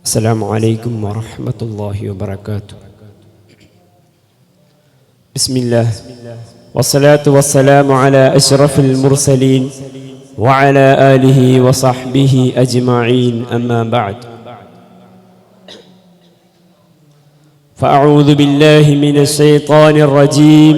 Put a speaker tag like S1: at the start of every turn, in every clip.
S1: السلام عليكم ورحمة الله وبركاته. بسم الله والصلاة والسلام على أشرف المرسلين وعلى آله وصحبه أجمعين، أما بعد، فأعوذ بالله من الشيطان الرجيم.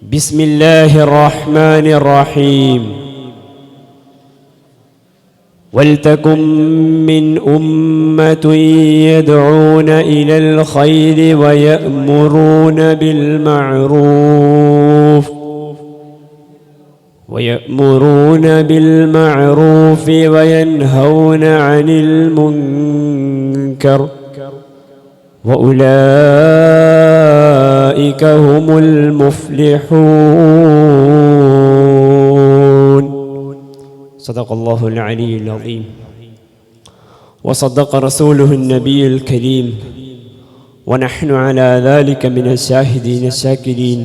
S1: بسم الله الرحمن الرحيم. ولتكن من أمة يدعون إلى الخير ويأمرون بالمعروف وينهون عن المنكر وأولئك هم المفلحون. صدق الله العلي العظيم وصدق رسوله النبي الكريم ونحن على ذلك من الشاهدين الشاكرين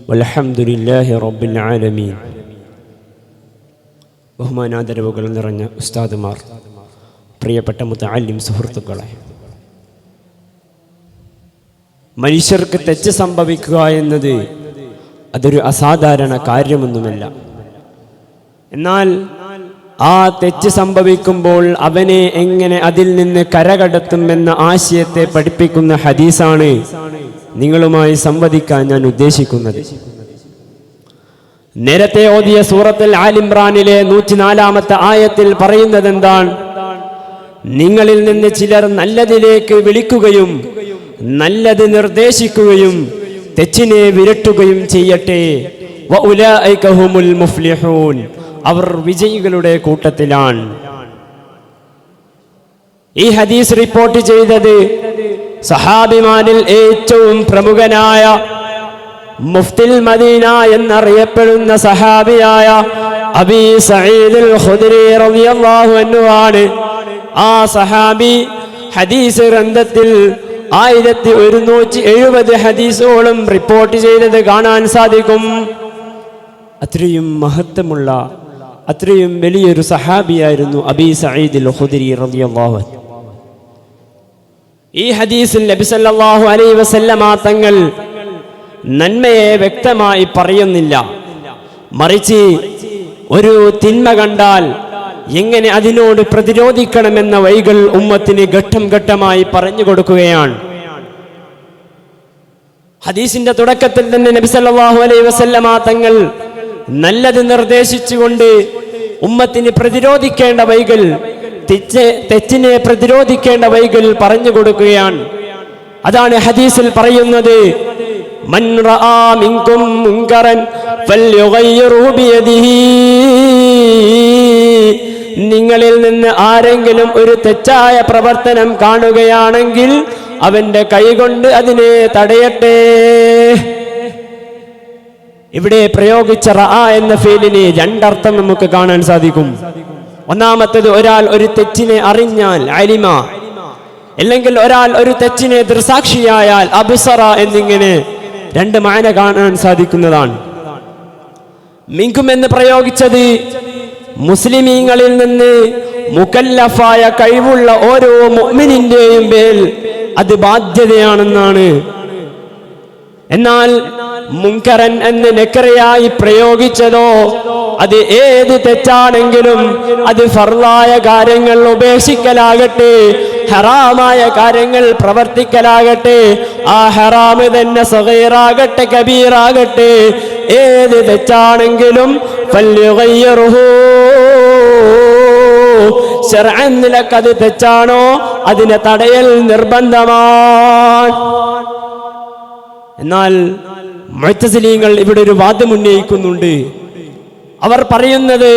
S1: والحمد لله رب العالمين. ബഹുമാനാദരവുകൾ നിറഞ്ഞ ഉസ്താദുമാർ, പ്രിയപ്പെട്ട മുതഅല്ലിം സുഹൃത്തുക്കളെ, മനുഷ്യർക്ക് തെറ്റ് സംഭവിക്കുക എന്നത് അതൊരു അസാധാരണ കാര്യമൊന്നുമല്ല. എന്നാൽ ആ തെറ്റ് സംഭവിക്കുമ്പോൾ അവനെ എങ്ങനെ അതിൽ നിന്ന് കരകടത്തുമെന്ന ആശയത്തെ പഠിപ്പിക്കുന്ന ഹദീസാണ് നിങ്ങളുമായി സംവദിക്കാൻ ഞാൻ ഉദ്ദേശിക്കുന്നത്. നേരത്തെ ഓതിയ സൂറത്തുൽ ആൽ ഇംറാനിലെ 104-ാമത്തെ ആയത്തിൽ പറയുന്നത് എന്താണ്? നിങ്ങളിൽ നിന്ന് ചിലർ നല്ലതിലേക്ക് വിളിക്കുകയും നല്ലത് നിർദ്ദേശിക്കുകയും തെറ്റിനെ വിരട്ടുകയും ചെയ്യട്ടെ. വഉലൈക ഹുമുൽ മുഫ്ലിഹൂൻ, അവർ വിജയികളുടെ കൂട്ടത്തിലാണ്. ഈ ഹദീസ് റിപ്പോർട്ട് ചെയ്തത് സഹാബിമാരിൽ ഏറ്റവും പ്രമുഖനായ മുഫ്തിൽ മദീന എന്നറിയപ്പെടുന്ന സഹാബിയായ അബീ സഈദ് അൽ ഖുദ്രി റളിയല്ലാഹു അൻഹു ആണ്. ആ സഹാബി ഹദീസ് ഗ്രന്ഥത്തിൽ 1170 ഹദീസുകളും റിപ്പോർട്ട് ചെയ്തത് കാണാൻ സാധിക്കും. അത്രയും മഹത്വമുള്ള, അത്രയും വലിയൊരു സഹാബിയായിരുന്നു അബീ സഈദ് അൽ ഖുദ്രി റളിയല്ലാഹു അൻഹു. ഈ ഹദീസിൽ നബി സല്ലല്ലാഹു അലൈഹി വസല്ലമ തങ്ങൾ നന്മയെ വ്യക്തമായി പറയുന്നില്ല, മറിച്ച് ഒരു തിന്മ കണ്ടാൽ എങ്ങനെ അതിനോട് പ്രതിരോധിക്കണമെന്ന വഴികൾ ഉമ്മത്തിന് ഘട്ടം ഘട്ടമായി പറഞ്ഞു കൊടുക്കുകയാണ്. ഹദീസിന്റെ തുടക്കത്തിൽ തന്നെ നബി സല്ലല്ലാഹു അലൈഹി വസല്ലമ തങ്ങൾ നല്ലത് നിർദ്ദേശിച്ചുകൊണ്ട് ഉമ്മത്തിന് പ്രതിരോധിക്കേണ്ട വഴികൾ, തെറ്റിനെ പ്രതിരോധിക്കേണ്ട വഴികൾ പറഞ്ഞു കൊടുക്കുകയാണ്. അതാണ് ഹദീസിൽ പറയുന്നത്, മൻ റആ മിൻകും മുൻകറൻ ഫൽയുഗയ്യിറു ബിയദിഹി, നിങ്ങളിൽ നിന്ന് ആരെങ്കിലും ഒരു തെറ്റായ പ്രവർത്തനം കാണുകയാണെങ്കിൽ അവന്റെ കൈകൊണ്ട് അതിനെ തടയട്ടെ. ഇവിടെ പ്രയോഗിച്ച റആ എന്ന ഫീലിന് രണ്ടർത്ഥം നമുക്ക് കാണാൻ സാധിക്കും. ഒന്നാമത്തേത്, ഒരാൾ ഒരു തെറ്റിനെ അറിഞ്ഞാൽ അലിമ, അല്ലെങ്കിൽ ഒരാൾ ഒരു തെറ്റിനെ ദൃസാക്ഷിയായാൽ അബ്സറ എന്നിങ്ങനെ രണ്ട് മാന കാണാൻ സാധിക്കുന്നതാണ്. മിൻകും എന്ന് പ്രയോഗിച്ചത് മുസ്ലിമീങ്ങളിൽ നിന്ന് മുകല്ലഫായ കഴിവുള്ള ഓരോ മുഅ്മിനിന്റെയും മേൽ അത് ബാധ്യതയാണെന്നാണ്. എന്നാൽ മുൻകറൻ എന്ന് നക്കറയായി പ്രയോഗിച്ചതോ അത് ഏത് തെറ്റാണെങ്കിലും അത് ഫർളായ കാര്യങ്ങൾ ഉപേക്ഷിക്കലാകട്ടെ, ഹറാമായ കാര്യങ്ങൾ പ്രവർത്തിക്കലാകട്ടെ, ആ ഹറാമ് തന്നെ സഗീറാകട്ടെ കബീറാകട്ടെ, ഏത് തെറ്റാണെങ്കിലും ഫൽയുഗയ്യിറുഹു, ശർഅൻ നിലക്കത് തെറ്റാണോ അതിനെ തടയൽ നിർബന്ധമാണ്. എന്നാൽ മുഅ്തസിലീങ്ങൾ ഇവിടെ ഒരു വാദം ഉന്നയിക്കുന്നുണ്ട്. അവർ പറയുന്നത്,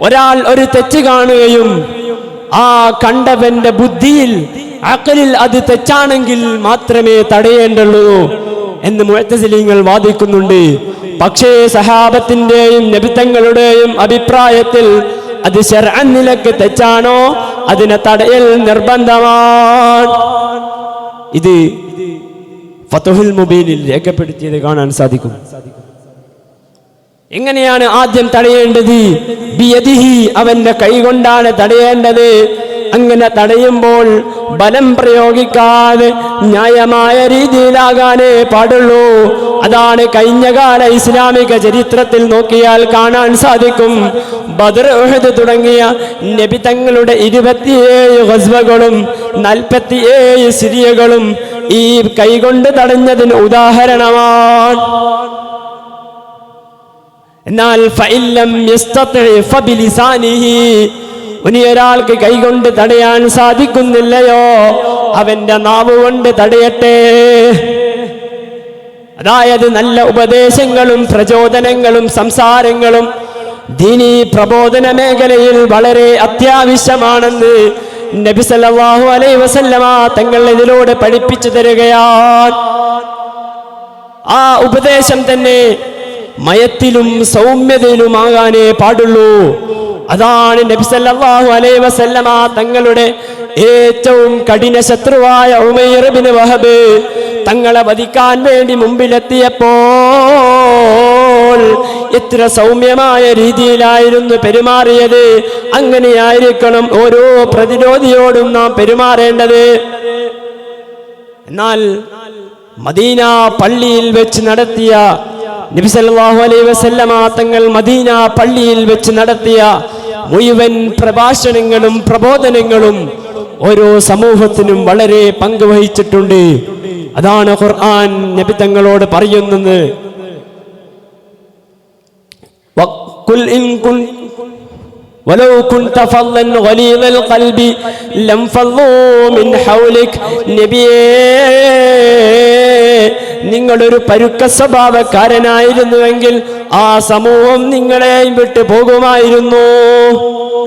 S1: ഒരാൾ ഒരു തെറ്റ് കാണുകയും ആ കണ്ടവന്റെ ബുദ്ധിയിൽ അഖലിൽ അത് തെറ്റാണെങ്കിൽ മാത്രമേ തടയേണ്ടുള്ളൂ എന്ന് മുഅ്തസിലീങ്ങൾ വാദിക്കുന്നുണ്ട്. പക്ഷേ സഹാബത്തിന്റെയും നബിതങ്ങളുടെയും അഭിപ്രായത്തിൽ അത് ശർഅൻ നിലക്ക് തെറ്റാണോ അതിനെ തടയൽ നിർബന്ധമാണ്. ഇത് ഫത്ഹുൽ മുബീനിൽ രേഖപ്പെടുത്തിയത് കാണാൻ സാധിക്കും. എങ്ങനെയാണ് ആദ്യം തടയേണ്ടത്? ബിയദിഹി, അവന്റെ കൈകൊണ്ടാണ് തടയേണ്ടത്. അങ്ങനെ തടയുമ്പോൾ ബലം പ്രയോഗിക്കാതെ ന്യായമായ രീതിയിലാകാനേ പാടുള്ളൂ. അതാണ് കഴിഞ്ഞകാല ഇസ്ലാമിക ചരിത്രത്തിൽ നോക്കിയാൽ കാണാൻ സാധിക്കും. ബദർ, ഉഹദ് തുടങ്ങിയ നബി തങ്ങളുടെ 27 ഗസ്വകളും 47 സിരിയകളും ഈ കൈകൊണ്ട് തടഞ്ഞതിന് ഉദാഹരണമാണ്. എന്നാൽ ഫഇല്ലം യസ്തതി ഫബിലിസാനിഹി, ഒരാൾക്ക് കൈകൊണ്ട് തടയാൻ സാധിക്കുന്നില്ലയോ, അവന്റെ നാവ് കൊണ്ട് തടയട്ടെ. അതായത് നല്ല ഉപദേശങ്ങളും പ്രചോദനങ്ങളും സംസാരങ്ങളും ദീനീ പ്രബോധന മേഖലയിൽ വളരെ അത്യാവശ്യമാണെന്ന് നബി സല്ലല്ലാഹു അലൈഹി വസല്ലമ തങ്ങൾ ഇതിലൂടെ പഠിപ്പിച്ചു തരികയാണ്. ആ ഉപദേശം തന്നെ മയത്തിലും സൗമ്യതയിലുമാകാനേ പാടുള്ളൂ. അതാണ് നബി സല്ലല്ലാഹു അലൈഹി വസല്ലമ തങ്ങളുടെ ഏറ്റവും കഠിന ശത്രുവായ ഉമൈർ ഇബ്നു വഹബ് തങ്ങളെ വധിക്കാൻ വേണ്ടി മുമ്പിലെത്തിയപ്പോൾ എത്ര സൗമ്യമായ രീതിയിലായിരുന്നു പെരുമാറിയത്. അങ്ങനെയായിരിക്കണം ഓരോ പ്രതിരോധിയോടും നാം പെരുമാറേണ്ടത്. എന്നാൽ മദീന പള്ളിയിൽ വെച്ച് നടത്തിയ നബി സല്ലല്ലാഹു അലൈഹി വസല്ലമ തങ്ങൾ മദീന പള്ളിയിൽ വെച്ച് നടത്തിയ മുഴുവൻ പ്രഭാഷണങ്ങളും പ്രബോധനങ്ങളും ഓരോ സമൂഹത്തിനും വളരെ പങ്കുവഹിച്ചിട്ടുണ്ട്. അതാണ് ഖുർആൻ നബി തങ്ങളോട് പറയുന്നത്. വഖുൽ ഇൻ കുൻ വലൗ കുൻത ഫളൻ ഗലീദൽ ഖൽബി ലം ഫളൂ മിൻ ഹൗലിക്, നബിയേ നിങ്ങളൊരു പരുക്ക സ്വഭാവക്കാരനായിരുന്നുവെങ്കിൽ ആ സമൂഹം നിങ്ങളെയും വിട്ടു പോകുമായിരുന്നു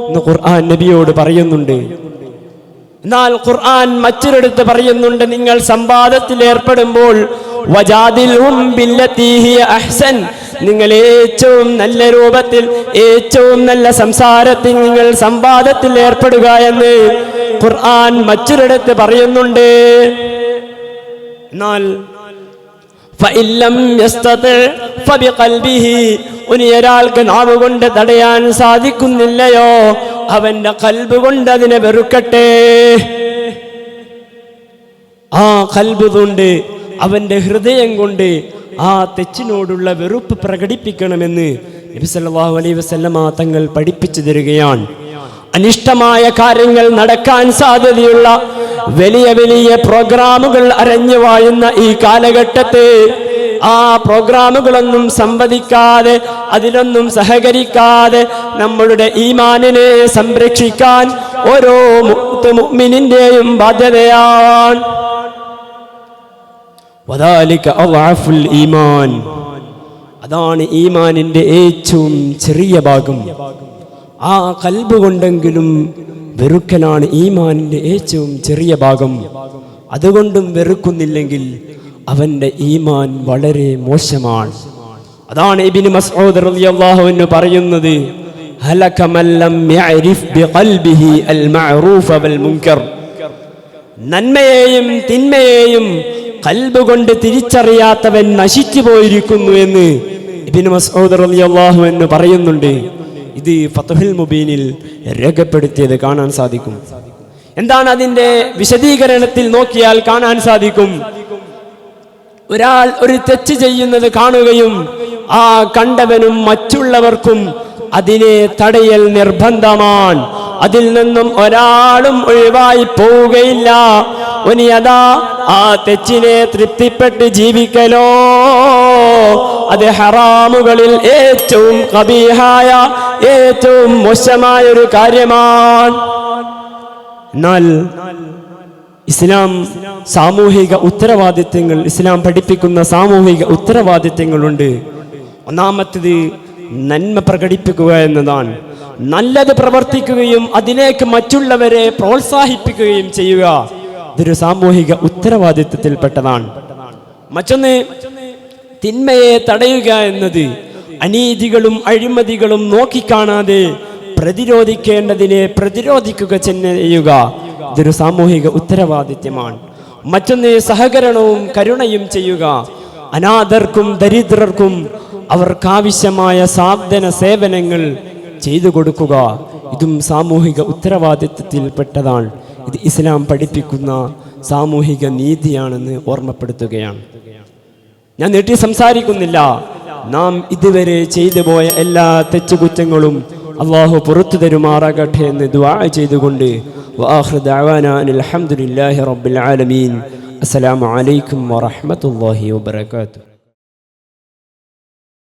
S1: എന്ന് ഖുർആൻ നബിയോട് പറയുന്നുണ്ട്. എന്നാൽ ഖുർആൻ മറ്റൊരിടത്ത് പറയുന്നുണ്ട്, നിങ്ങൾ സംവാദത്തിൽ ഏർപ്പെടുമ്പോൾ വജാദിൽഹും ബില്ലതീ ഹിയ അഹ്സൻ, നിങ്ങൾ ഏറ്റവും നല്ല രൂപത്തിൽ ഏറ്റവും നല്ല സംസാരത്തിൽ നിങ്ങൾ സംവാദത്തിൽ ഏർപ്പെടുക എന്ന് ഖുർആൻ മറ്റൊരിടത്ത് പറയുന്നുണ്ട്. എന്നാൽ ഫഇല്ലം യസ്തതി ഫബിഖൽബിഹി, ഒരാൾക്ക് നാവ് കൊണ്ട് തടയാൻ സാധിക്കുന്നില്ലയോ, അവന്റെ ഖൽബ് കൊണ്ട് അതിനെ വെറുക്കട്ടെ. ആ ഖൽബ് കൊണ്ട്, അവന്റെ ഹൃദയം കൊണ്ട് ആ തെറ്റിനോടുള്ള വെറുപ്പ് പ്രകടിപ്പിക്കണമെന്ന് നബി സല്ലല്ലാഹു അലൈഹി വസല്ലമ തങ്ങൾ പഠിപ്പിച്ചു തരികയാണ്. അനിഷ്ടമായ കാര്യങ്ങൾ നടക്കാൻ സാധ്യതയുള്ള വലിയ വലിയ പ്രോഗ്രാമുകൾ അരഞ്ഞു വാഴുന്ന ഈ കാലഘട്ടത്തെ ആ പ്രോഗ്രാമുകളൊന്നും സംവദിക്കാതെ അതിലൊന്നും സഹകരിക്കാതെ നമ്മളുടെ ഈമാനിനെ സംരക്ഷിക്കാൻ ഓരോ മുഅ്മിനിന്റെയും ബാധ്യതയാണ്. വദാലിക അദ്അഫുൽ ഈമാൻ, അതാണ് ഈമാനിന്റെ ഏറ്റവും ചെറിയ ഭാഗം. ആ ഖൽബ് കൊണ്ടെങ്കിലും വെറുക്കലാണ് ഈമാനിന്റെ ഏറ്റവും ചെറിയ ഭാഗം. അതുകൊണ്ടും വെറുക്കുന്നില്ലെങ്കിൽ അവന്റെ ഈമാൻ വളരെ മോശമാണ്. അതാണ് ഇബ്നു മസ്ഊദ് റളിയല്ലാഹു അൻഹു പറയുന്നത്, ഹലക മൻ ലം യഅരിഫ് ബിഖൽബിഹി അൽ മഅറൂഫ വൽ മുൻകർ, നന്മയെയും തിന്മയെയും ഖൽബ് കൊണ്ട് തിരിച്ചറിയാത്തവൻ നശിച്ചു പോയിരിക്കുന്നു എന്ന് ഇബ്നു മസ്ഊദ് റളിയല്ലാഹു അൻഹു പറയുന്നുണ്ട്. ഇത് ഫത്ഹുൽ മുബീനിൽ രേഖപ്പെടുത്തിയത് കാണാൻ സാധിക്കും. എന്താണ് അതിന്റെ വിശദീകരണത്തിൽ നോക്കിയാൽ കാണാൻ സാധിക്കും. ഒരാൾ ഒരു തെറ്റ് ചെയ്യുന്നത് കാണുകയും ആ കണ്ടവനും മറ്റുള്ളവർക്കും അതിനെ തടയൽ നിർബന്ധമാണ്. അതിൽ നിന്നും ഒരാളും ഒഴിവായി പോവുകയില്ല. ഒനിയതാ ആ തെറ്റിനെ തൃപ്തിപ്പെട്ട് ജീവിക്കലോ അത് ഹറാമുകളിൽ ഏറ്റവും ഖബീഹായ ഏറ്റവും മോശമായ ഒരു കാര്യമാണ്. എന്നാൽ ഇസ്ലാം സാമൂഹിക ഉത്തരവാദിത്തങ്ങൾ, ഇസ്ലാം പഠിപ്പിക്കുന്ന സാമൂഹിക ഉത്തരവാദിത്തങ്ങളുണ്ട്. ഒന്നാമത്തേത് നന്മ പ്രകടിപ്പിക്കുക എന്നതാണ്. നല്ലത് പ്രവർത്തിക്കുകയും അതിലേക്ക് മറ്റുള്ളവരെ പ്രോത്സാഹിപ്പിക്കുകയും ചെയ്യുക, ഇതൊരു സാമൂഹിക ഉത്തരവാദിത്തത്തിൽപ്പെട്ടതാണ്. മറ്റൊന്ന് തിന്മയെ തടയുക എന്നത് അനീതികളും അഴിമതികളും നോക്കിക്കാണാതെ പ്രതിരോധിക്കേണ്ടതിനെ പ്രതിരോധിക്കുക ചെയ്യുക, ഇതൊരു സാമൂഹിക ഉത്തരവാദിത്യമാണ്. മറ്റൊന്ന് സഹകരണവും കരുണയും ചെയ്യുക. അനാഥർക്കും ദരിദ്രർക്കും അവർക്കാവശ്യമായ സാധന സേവനങ്ങൾ ചെയ്തു കൊടുക്കുക, ഇതും സാമൂഹിക ഉത്തരവാദിത്വത്തിൽപ്പെട്ടതാണ്. ഇത് ഇസ്ലാം പഠിപ്പിക്കുന്ന സാമൂഹിക നീതിയാണെന്ന് ഓർമ്മപ്പെടുത്തുകയാണ്. ഞാൻ നീട്ടി സംസാരിക്കുന്നില്ല. നാം ഇതുവരെ ചെയ്തു പോയ എല്ലാ തെറ്റുകുറ്റങ്ങളും അള്ളാഹു പുറത്തു തരുമാറാകട്ടെ എന്ന് ദുആ ചെയ്തുകൊണ്ട് വആഖിറു ദഅവാനാ അൽഹംദുലില്ലാഹി റബ്ബിൽ ആലമീൻ. അസ്സലാമു അലൈക്കും വറഹ്മത്തുള്ളാഹി വബറകാതുഹു.